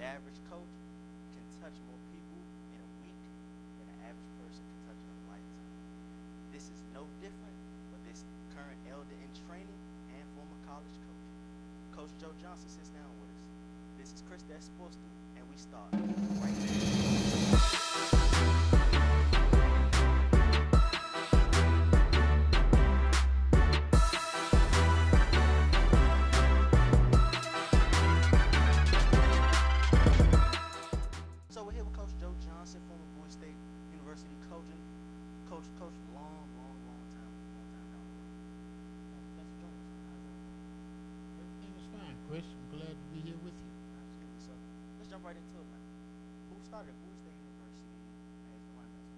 average coach can touch more people in a week than an average person can touch in a lifetime. This is no different for this current elder in training and former college coach. Coach Joe Johnson sits down with us. This is Chris, that's supposed to, and we start right now. So we're here with Coach Joe Johnson, former Bowie State University coaching, coach, long time down the road. Thanks for joining us. How's that? Everything is fine, Chris. I'm glad to be here with you. Absolutely. So let's jump right into it, man. Who started at Bowie State University as the linebacker?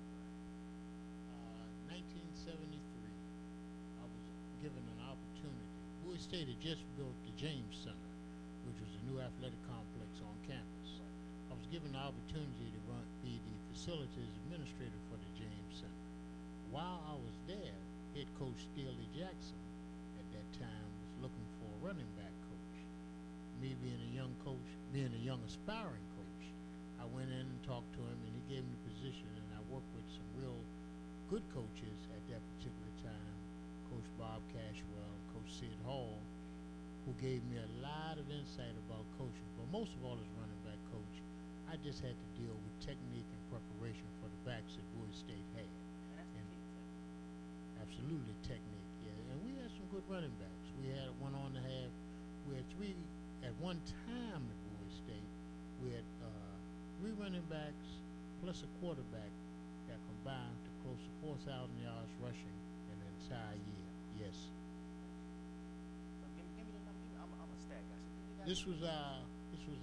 1973, I was given an opportunity. Bowie State had just built the James Center, which was a new athletic complex on campus. I was given the opportunity to be the facilities administrator for the James Center. While I was there, head coach Steely Jackson at that time was looking for a running back coach. Me being a young coach, being a young aspiring coach, I went in and talked to him, and he gave me the position, and I worked with some real good coaches at that particular time, Coach Bob Cashwell and Coach Sid Hall, who gave me a lot of insight about coaching. But most of all, as running back coach, I just had to deal with technique and preparation for the backs that Bowie State had. And that's the key thing. Absolutely technique, yeah. And we had some good running backs. We had we had three, at one time at Bowie State, we had three running backs plus a quarterback that combined to close to 4,000 yards rushing in an entire year. Yes. So give me the number. I'm a stat guy. So give me that. This was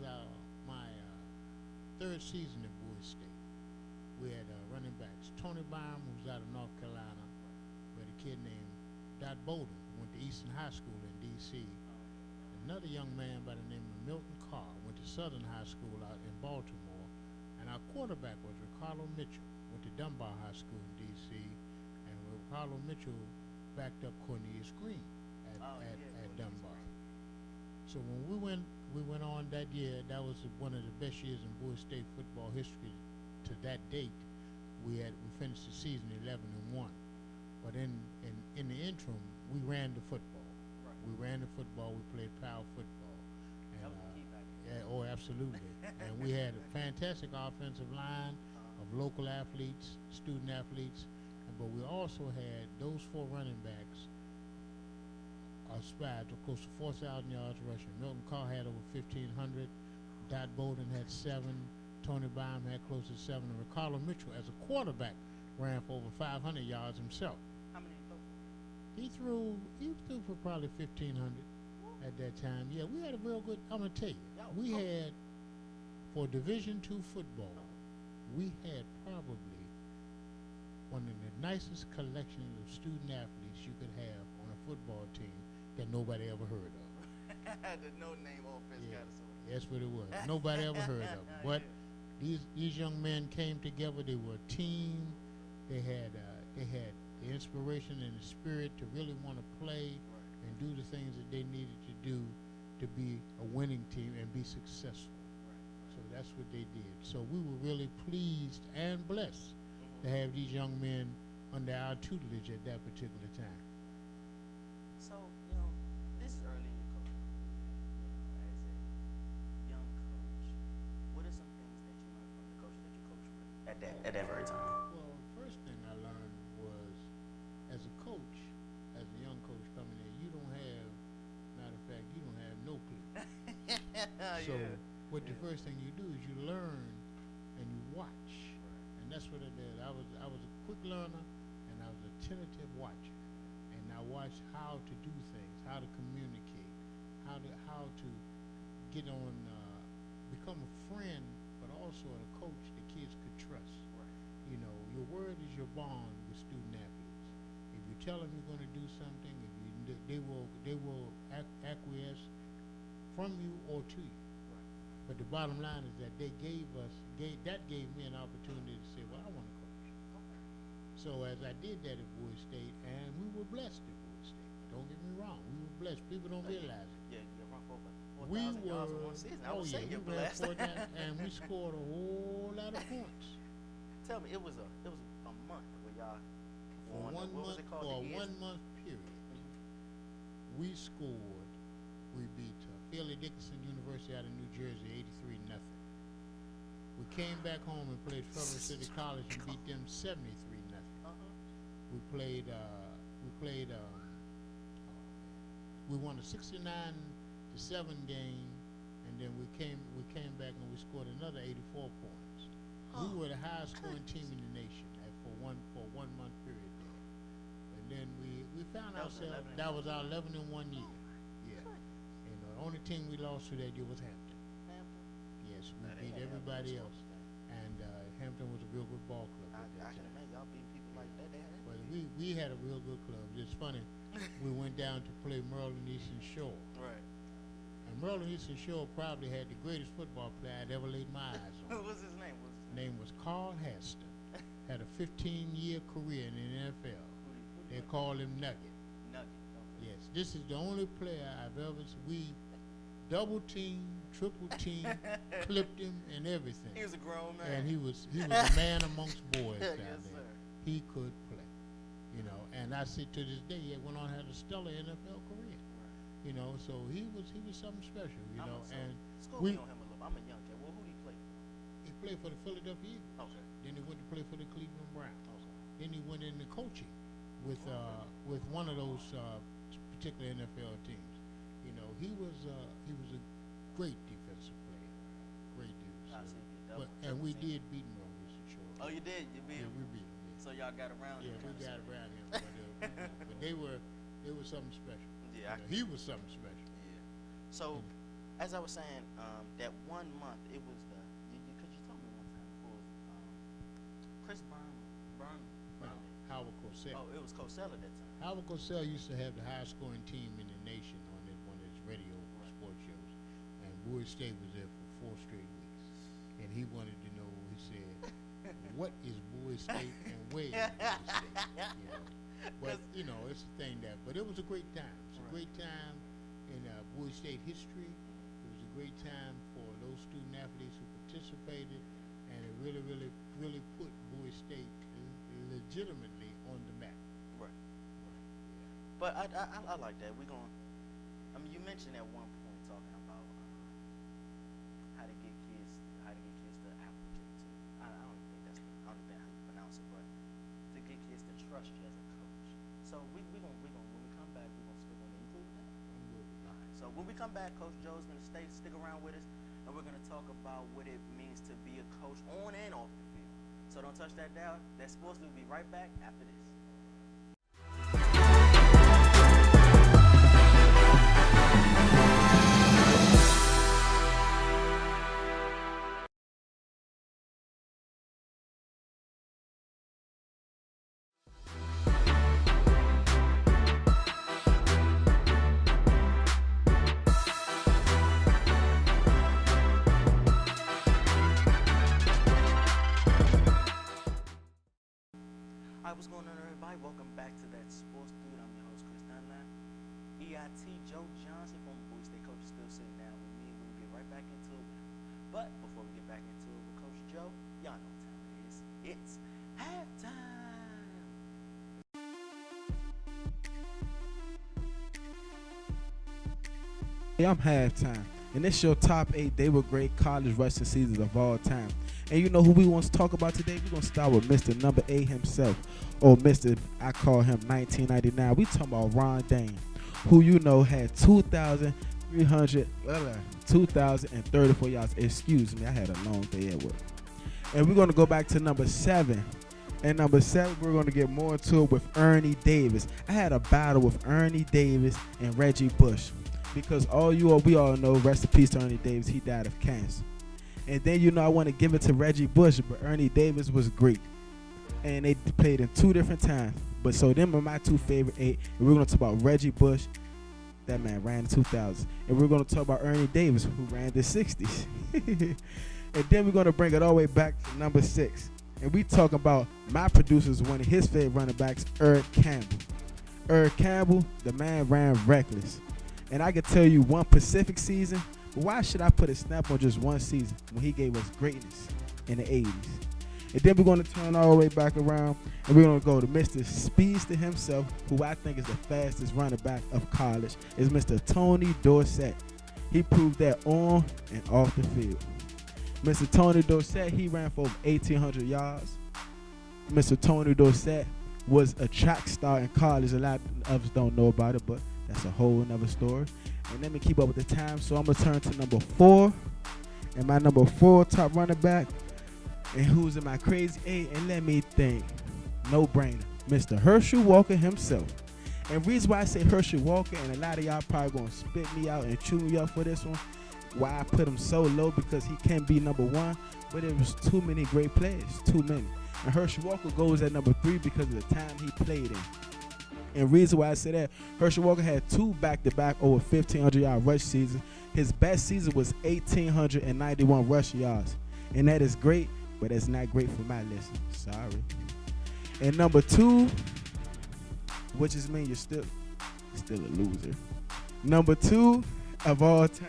my third season at Bowie State. We had running backs. Tony Byram, who was out of North Carolina. We had a kid named Dot Bowden, who went to Eastern High School in D.C. Another young man by the name of Milton Carr went to Southern High School out in Baltimore. And our quarterback was Ricardo Mitchell, went to Dunbar High School in D.C. And Ricardo Mitchell backed up Cornelius Green at Dunbar. So when we went on that year, that was one of the best years in Bowie State football history to that date. We finished the season 11-1. But in the interim, we ran the football. Right. We ran the football. We played power football. That And, was the key back then. yeah, oh, absolutely. And we had a fantastic offensive line of local athletes, student athletes, but we also had those four running backs aspired to close to 4,000 yards rushing. Milton Carr had over 1,500. Dot Bowden had 7. Tony Byram had close to 7. And Ricardo Mitchell, as a quarterback, ran for over 500 yards himself. How many did He threw for probably 1,500 at that time. Yeah, we had a real good. I'm gonna tell you, we had for Division II football, we had probably one of the nicest collections of student athletes you could have on a football team that nobody ever heard of. The no name offense got us over. That's what it was. Nobody ever heard of them. But these young men came together. They were a team. They had the inspiration and the spirit to really want to play and do the things that they needed to do to be a winning team and be successful. So that's what they did. So we were really pleased and blessed to have these young men under our tutelage at that particular time. So, this is early in your career. As a young coach, what are some things that you learned from the coaches that you coached with at that very time? Well, the first thing I learned was, as a coach, as a young coach coming in, you don't have, matter of fact, you don't have no clue. So, the first thing you do is you learn and you watch, and that's what I did. I was a quick learner, and I was a tentative watcher, and I watched how to do things, how to communicate, how to get on, become a friend, but also a coach the kids could trust. Your word is your bond with student athletes. If you tell them you're going to do something, they will acquiesce from you or to you. But the bottom line is that that gave me an opportunity to say, well, I want to coach. So as I did that at Bowie State, and we were blessed at Bowie State. Don't get me wrong, we were blessed. People don't realize it. Yeah, run for 4,000 yards in one season. I would say you're blessed. And we scored a whole lot of points. Tell me, it was a month where y'all won. For What was it called? For a 1 month period, we scored. We beat Fairleigh Dickinson University out of New Jersey 83-0. We came back home and played Federal City College and beat them 73-0. We won a 69-7 game, and then we came back and we scored another 84 points. We were the highest scoring team in the nation for a 1 month period there. And then we found ourselves that was our 11-1 year. Yeah. And the only team we lost to that year was Hampton. Yes, we beat everybody else. And Hampton was a real good ball club. I can imagine y'all beating people like that. But we had a real good club. It's funny. We went down to play Merle and Eastern Shore. Right. And Merle and Eastern Shore probably had the greatest football player I'd ever laid my eyes on. What was his name? Name was Carl Haston. Had a 15-year career in the NFL. They called him Nugget. Nugget. Okay. Yes, this is the only player I've ever seen. We double team, triple team, clipped him, and everything. He was a grown man. And he was a man amongst boys down Yes, there. sir. He could play, and I see to this day he went on to have a stellar NFL career. Right. So he was something special. School me on him a little. I'm a young kid. Well, who did he play for? He played for the Philadelphia Eagles. Okay. Then he went to play for the Cleveland Browns. Okay. Then he went into coaching with one of those particular NFL teams. He was a great defensive player, great dude. And we did beat him on this show. Oh, you did? You beat him? Yeah, we beat him. Yeah. So y'all got around him? Yeah, we got around him. But they were something special. Yeah. He was something special. Yeah. So, as I was saying, that 1 month, it was because you told me one time before, Chris Byrne. Howard Cosell. Oh, it was Cosell at that time. Howard Cosell used to have the highest scoring team in the nation on one of his radio sports shows. And Bowie State was there for 4 straight weeks. And he wanted to know, he said, what is Bowie State and where is Bowie State? But, it's a thing but it was a great time. It's a great time in Bowie State history. It was a great time for those student athletes who participated. And it really, really, really put Bowie State legitimately on the map. Right. But I like that. You mentioned at one point talking about how to get kids to applicate to. I don't think that's how you pronounce it, but to get kids to trust you as a coach. So we gonna when we come back, we're gonna stick on include that. All right. So when we come back, Coach Joe's gonna stick around with us, and we're gonna talk about what it means to be a coach on and off the field. So don't touch that dial. That's supposed to be right back after this. What's going on, everybody? Welcome back to That Sports Dude. I'm your host, Chris Dunlap. EIT Joe Johnson, former Bowie State coach, is still sitting down with me. We'll get right back into it with him. But before we get back into it with Coach Joe, y'all know what time it is. It's halftime. Hey, I'm halftime, and it's your top 8 They Were Great college wrestling seasons of all time. And you know who we want to talk about today? We're going to start with Mr. Number 8 himself, or Mr. I call him 1999. We talking about Ron Dane, who had 2,034 yards. Excuse me, I had a long day at work. And we're going to go back to number 7. And number 7, we're going to get more into it with Ernie Davis. I had a battle with Ernie Davis and Reggie Bush, because we all know, rest in peace to Ernie Davis, he died of cancer. And then, I want to give it to Reggie Bush, but Ernie Davis was great. And they played in 2 different times. But so them are my 2 favorite 8. And we're going to talk about Reggie Bush. That man ran the 2000s. And we're going to talk about Ernie Davis, who ran the 60s. And then we're going to bring it all the way back to number 6. And we talk about my producer's one of his favorite running backs, Eric Campbell. Eric Campbell, the man ran reckless. And I could tell you one Pacific season, but why should I put a snap on just one season when he gave us greatness in the 80s? And then we're going to turn all the way back around, and we're going to go to Mr. Speedster himself, who I think is the fastest running back of college, is Mr. Tony Dorsett. He proved that on and off the field. Mr. Tony Dorsett, he ran for over 1,800 yards. Mr. Tony Dorsett was a track star in college. A lot of us don't know about it, but that's a whole nother story. And let me keep up with the time, so I'm going to turn to number 4. And my number 4 top running back, and who's in my crazy 8, and let me think, no brainer, Mr. Herschel Walker himself. And reason why I say Herschel Walker, and a lot of y'all probably going to spit me out and chew me up for this one, why I put him so low, because he can be number 1, but it was too many great players, too many. And Herschel Walker goes at number 3 because of the time he played in. And reason why I say that, Herschel Walker had 2 back-to-back over 1,500-yard rush seasons. His best season was 1,891 rush yards. And that is great, but that's not great for my list. Sorry. And number 2, which is mean you're still a loser. Number 2 of all time,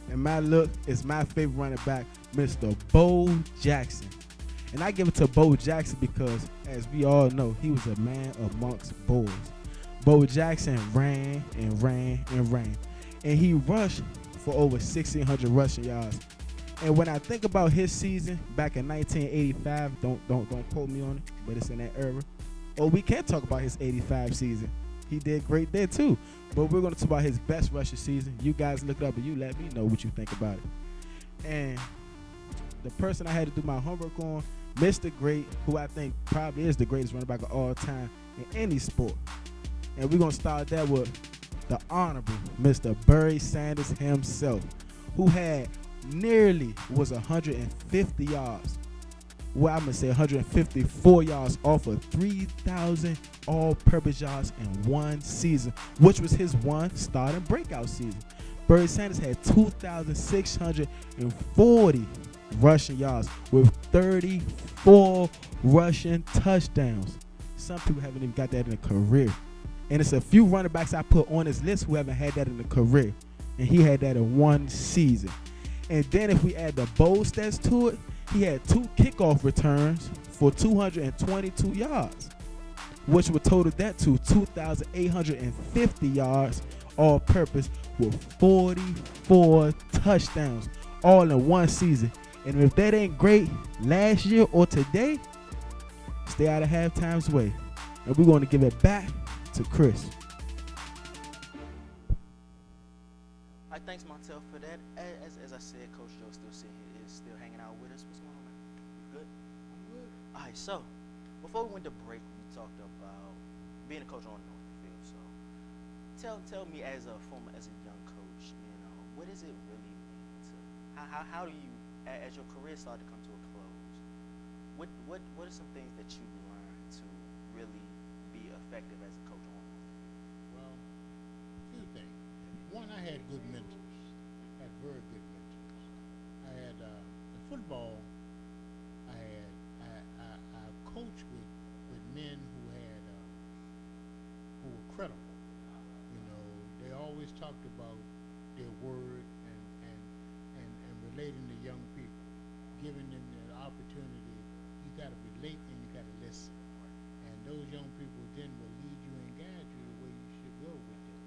and my look, is my favorite running back, Mr. Bo Jackson. And I give it to Bo Jackson because, as we all know, he was a man amongst boys. Bo Jackson ran and ran and ran. And he rushed for over 1,600 rushing yards. And when I think about his season back in 1985, don't quote me on it, but it's in that era. Or we can talk about his 85 season. He did great there too. But we're going to talk about his best rushing season. You guys look it up and you let me know what you think about it. And the person I had to do my homework on, Mr. Great, who I think probably is the greatest running back of all time in any sport. And we're going to start that with the honorable Mr. Bowie Sanders himself, who had nearly was 150 yards. Well, I'm going to say 154 yards off of 3,000 all-purpose yards in one season, which was his one starting breakout season. Bowie Sanders had 2,640 rushing yards with 34 rushing touchdowns. Some people haven't even got that in a career. And it's a few running backs I put on this list who haven't had that in a career. And he had that in one season. And then if we add the bowl stats to it, he had 2 kickoff returns for 222 yards, which would total that to 2,850 yards all purpose with 44 touchdowns all in one season. And if that ain't great last year or today, stay out of halftime's way. And we're going to give it back to Chris. Thanks, Montel, for that. As I said, Coach Joe is still hanging out with us. What's going on, man? You good? I'm good. All right, so before we went to break, we talked about being a coach on and off the field. So tell me, as a young coach, what does it really mean to how do you, as your career started to come to a close, what are some things that you learned to really be effective as a coach on and off the field? Well, a few things. One, I had good mentors. Had very good mentors. I had in football. I coached with men who were credible. They always talked about their word and relating to young people, giving them the opportunity. You got to relate and you got to listen. And those young people then will lead you and guide you the way you should go with them.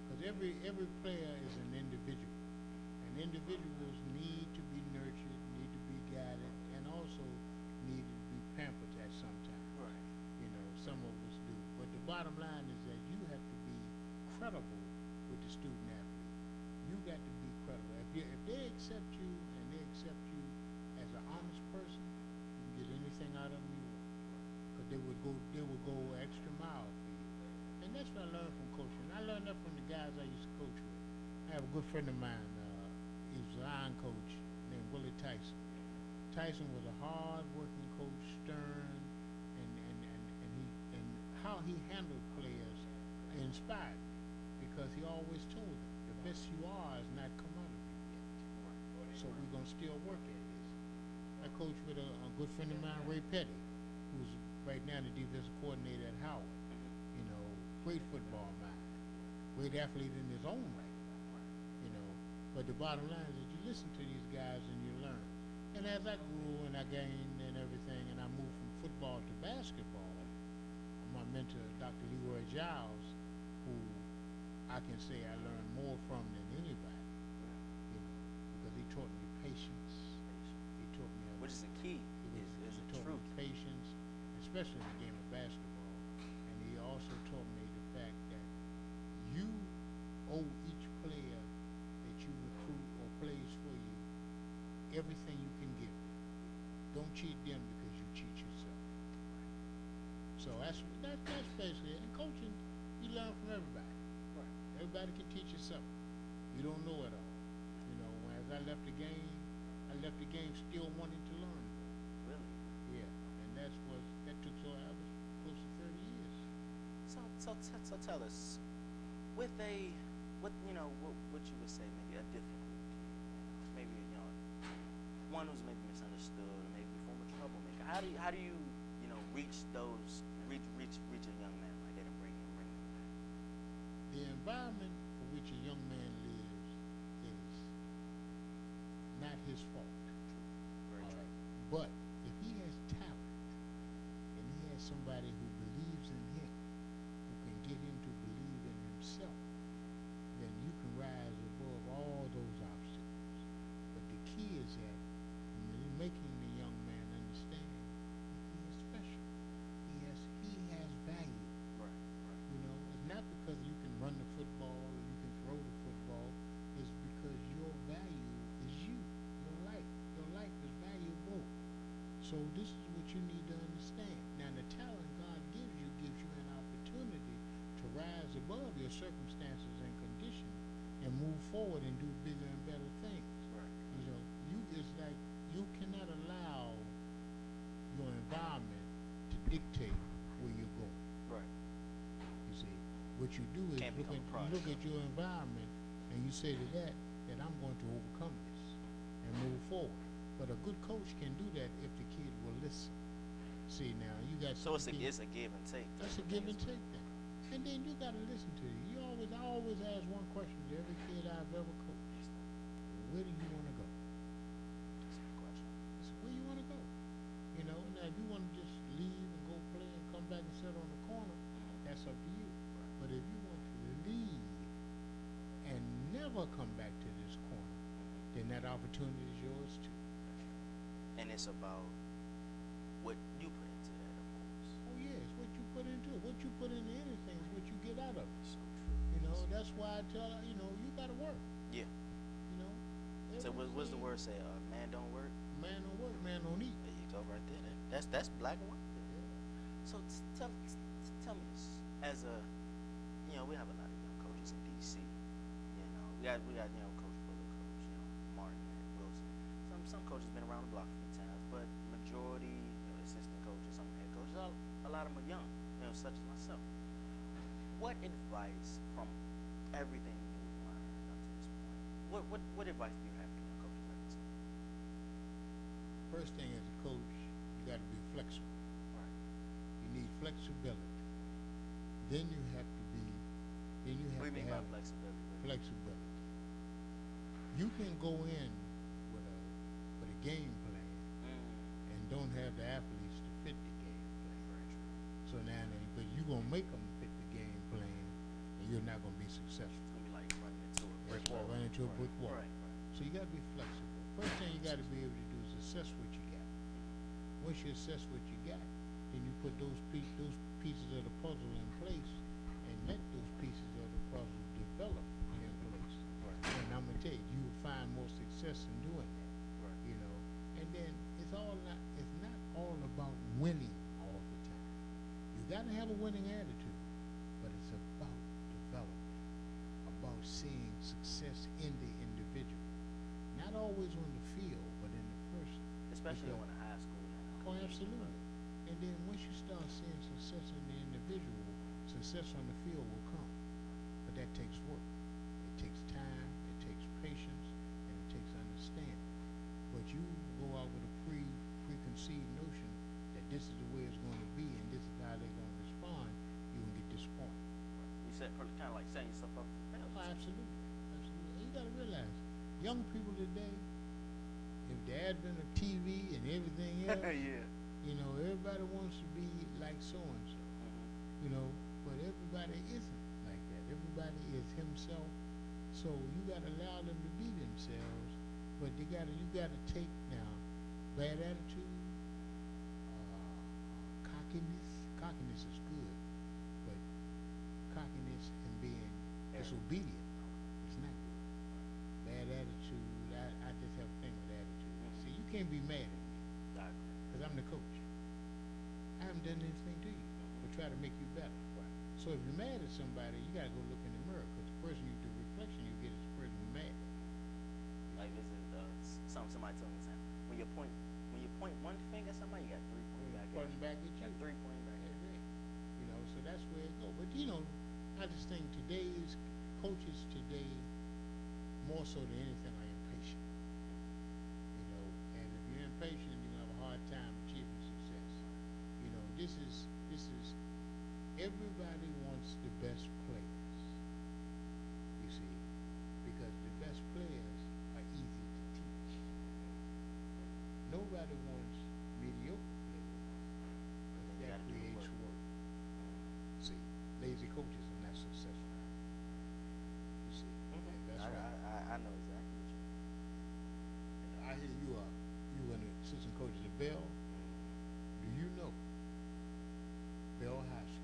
Because every player is an individual. And individuals need to be nurtured, need to be guided, and also need to be pampered at some time. Right. Some of us do. But the bottom line is that you have to be credible with the student athlete. You got to be credible. If they accept you and they accept you as an honest person, you can get anything out of them you want. Because they will go extra mile for you. And that's what I learned from coaching. I learned that from the guys I used to coach with. I have a good friend of mine. He was a line coach named Willie Tyson. Tyson was a hard-working coach, stern, and how he handled players inspired me, because he always told them, the best you are is not come out of you yet. So we're going to still work at this. I coach with a good friend of mine, Ray Petty, who's right now the defensive coordinator at Howard. Great football mind. Great athlete in his own right. But the bottom line is that you listen to these guys and you learn. And as I grew and I gained and everything, and I moved from football to basketball, my mentor, Dr. Leroy Giles, who I can say I learned more from than anybody, you know, because he taught me patience. He taught me Which is a key. He taught me patience, especially in the game of basketball. And he also taught me the fact that you owe each player that you recruit or plays for you everything you can give them. Don't cheat them because you cheat yourself. So that's basically it. And coaching, you learn from everybody. Right. Everybody can teach you something. You don't know it all. You know, as I left the game still wanting to learn. Really? Yeah. And that took so I was close to 30 years. So tell us, what you would say maybe a difficult kid, maybe one who's maybe misunderstood, or maybe a former troublemaker. How do you reach a young man like that and bring him back? The environment for which a young man lives is not his fault. Very true. But if he has talent and he has somebody who believes in him, who can get him to believe in himself, then you can rise above all those obstacles. But the key is that making the young man understand that he is special. He has value. Right. You know, it's not because you can run the football or you can throw the football. It's because your value is you. Your life is valuable. So this is what you need to understand. Now the talent God gives you an opportunity to rise above your circumstances and conditions and move forward and do bigger and better things. Right. You know, it's like you cannot allow your environment to dictate where you're going. Right. You see, what you do is look at your environment and you say to that I'm going to overcome this and move forward. But a good coach can do that if the kid will listen. See, now you got so it's a give and take. That's a give and take thing. And then you got to listen to it. I always ask one question to every kid I've ever coached: where do you want to go? That's a good question. I said, where you want to go? You know, now if you want to just leave and go play and come back and sit on the corner, that's up to you. Right. But if you want to leave and never come back to this corner, then that opportunity is yours too. And it's about what you put into that, of course. Oh yeah, it's what you put into it. What you put into anything is what you get out of it. So true. You know, that's why I tell her, you gotta work. Yeah. You know. So what's the word say? Man don't work. Man don't work, man don't eat. There you go, right there. That's black and white. So tell me this. As a, we have a lot of young coaches in DC. We got Coach Fuller, Coach Martin, and Wilson. Some coaches been around the block a few times, but majority assistant coaches, some head coaches, a lot of them are young, such as myself. What advice from everything you've learned up to this point? What advice do you have for young coaches like this? First thing as a coach, you got to be flexible. Right. You need flexibility. Then you have to be. Then you have what do you mean to by have flexibility? flexibility. You can go in with a game plan and don't have the athletes to fit the game plan. Very true. So now, but you're gonna make them fit the game plan, and you're not gonna be successful. It's gonna be like running into a brick wall. Running into a brick wall. Right. So you got to be flexible. First thing you got to be able to do is assess what you got. Once you assess what you got, then you put those pieces of the puzzle in place and let those pieces of the puzzle develop in place. Right. And I'm gonna tell you, you will find more success in doing that. Right. You know, and then it's not all about winning all the time. You got to have a winning attitude, but it's about development, about seeing success in the individual. Not always on the field, but in the person. Especially in high school now. Oh, absolutely. And then once you start seeing success in the individual, success on the field will come. But that takes work. It takes time, it takes patience, and it takes understanding. But you go out with a preconceived notion that this is the way it's going to be and this is how they're going to respond, you're going to get disappointed. You said kind of like setting yourself up for failure. Oh, absolutely. Absolutely. And you got to realize, young people today, if the advent of TV and everything else, Yeah. you know, everybody wants to be like so and so, you know, but everybody isn't like that. Everybody is himself. So you gotta allow them to be themselves, but you gotta take now bad attitude, cockiness. Cockiness is good, but cockiness and being disobedient is not good. Bad attitude, I just have a thing with attitude. See, you can't be mad at me, because I'm the coach. I haven't done anything to you, but try to make you better. Right. So if you're mad at somebody, you gotta go look in the mirror, because the reflection you get is the person who's mad. Like this is somebody told me something. When you point one finger at somebody, you got 3 pointing back. Pointing back at You got you. 3 pointing back. That's right. You know, so that's where it goes. But you know, I just think today's coaches today, more so than anything, are impatient. You know, and if you're impatient, you're gonna have a hard time achieving success. You know, this is everybody wants the best players. You see, because the best players are easy to teach. Nobody wants mediocre players. Then you That gotta do the creates work. work. See, lazy coaches are not successful. You see, and that's why. I know exactly what you mean. I hear you an assistant coach at Bell. Do you know Bell High School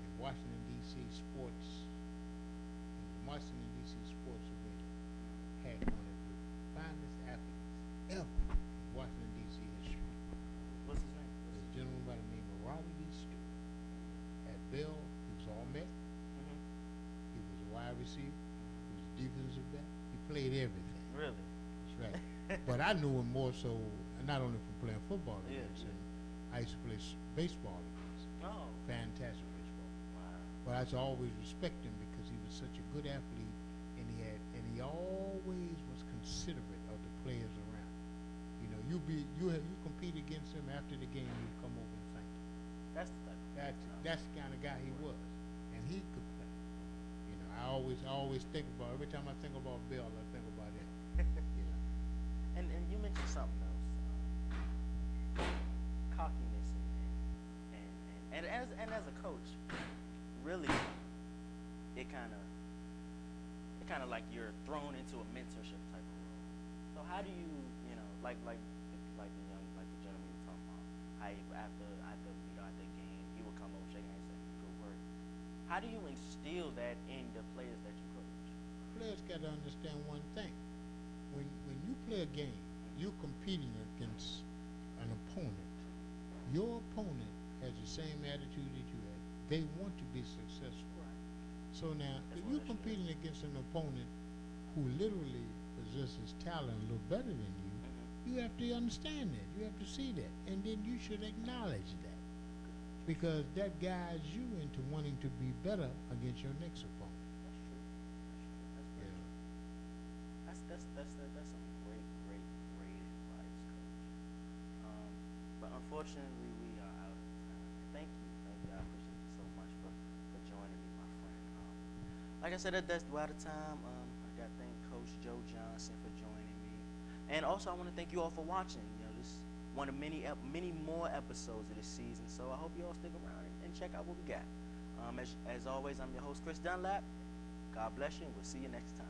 in Washington D.C. Washington D.C. sports arena had one of the finest athletes ever in Washington D.C. history. What's his name? There's a gentleman by the name of Robert E. Stewart. At Bell, he was all met. He was a wide receiver. He was a defensive back. He played everything. Really? That's right. But I knew him more so, not only from playing football Yeah, against yeah. him, I used to play baseball against him. Oh. Fantastic baseball. Wow. But I used to always respect him because he was such a good athlete, and he always was considerate of the players around. You know, you compete against him after the game, he'd come over and thank you. That's the type. That's the kind of guy he was, and he could play. You know, I always think about, every time I think about Bill, I think about him. You know. And you mentioned something else, cockiness, and as a coach, really, it kind of like you're thrown into a mentorship type of role. So how do you, like the gentleman you were talking about, how he, after game, he would come over, shake hands, and say, "Good work." How do you instill that in the players that you coach? Players got to understand one thing. When you play a game, you're competing against an opponent. Your opponent has the same attitude that you have. They want to be successful. Right. So now, if you're competing against an opponent who literally possesses talent a little better than you, you have to understand that. You have to see that. And then you should acknowledge that. Because that guides you into wanting to be better against your next opponent. That's true. That's some great advice, Coach. But unfortunately, we are out of time. Thank you. I appreciate you so much for joining me, my friend. Like I said, we're out of time. I got to thank Coach Joe Johnson for joining me, and also I want to thank you all for watching. This is one of many more episodes of this season. So I hope you all stick around and check out what we got. As always, I'm your host, Chris Dunlap. God bless you, and we'll see you next time.